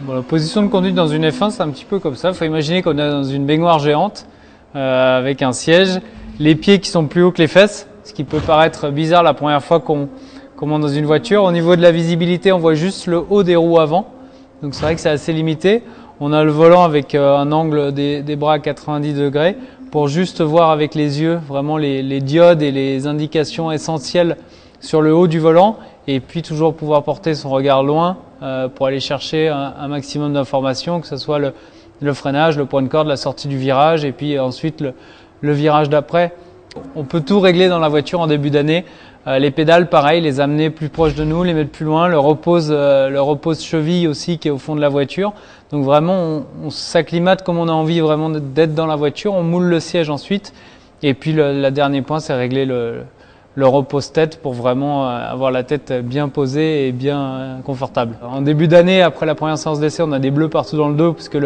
Bon, la position de conduite dans une F1, c'est un petit peu comme ça. Il faut imaginer qu'on est dans une baignoire géante avec un siège, les pieds qui sont plus hauts que les fesses, ce qui peut paraître bizarre la première fois qu'on monte dans une voiture. Au niveau de la visibilité, on voit juste le haut des roues avant, donc c'est vrai que c'est assez limité. On a le volant avec un angle des bras à 90 degrés pour juste voir avec les yeux vraiment les diodes et les indications essentielles sur le haut du volant, et puis toujours pouvoir porter son regard loin pour aller chercher un maximum d'informations, que ce soit le freinage, le point de corde, la sortie du virage et puis ensuite le virage d'après. On peut tout régler dans la voiture en début d'année. Les pédales, pareil, les amener plus proches de nous, les mettre plus loin, le repose cheville aussi qui est au fond de la voiture. Donc vraiment, on s'acclimate comme on a envie vraiment d'être dans la voiture. On moule le siège ensuite. Et puis le dernier point, c'est régler le repose-tête pour vraiment avoir la tête bien posée et bien confortable. En début d'année, après la première séance d'essai, on a des bleus partout dans le dos puisque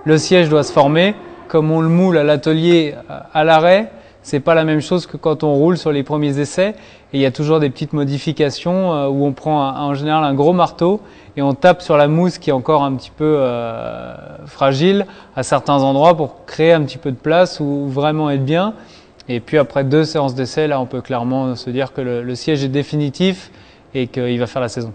le siège doit se former. Comme on le moule à l'atelier à l'arrêt, c'est pas la même chose que quand on roule sur les premiers essais. Et il y a toujours des petites modifications où on prend en général un gros marteau et on tape sur la mousse qui est encore un petit peu fragile à certains endroits pour créer un petit peu de place ou vraiment être bien. Et puis après 2 séances d'essai, là on peut clairement se dire que le siège est définitif et qu'il va faire la saison.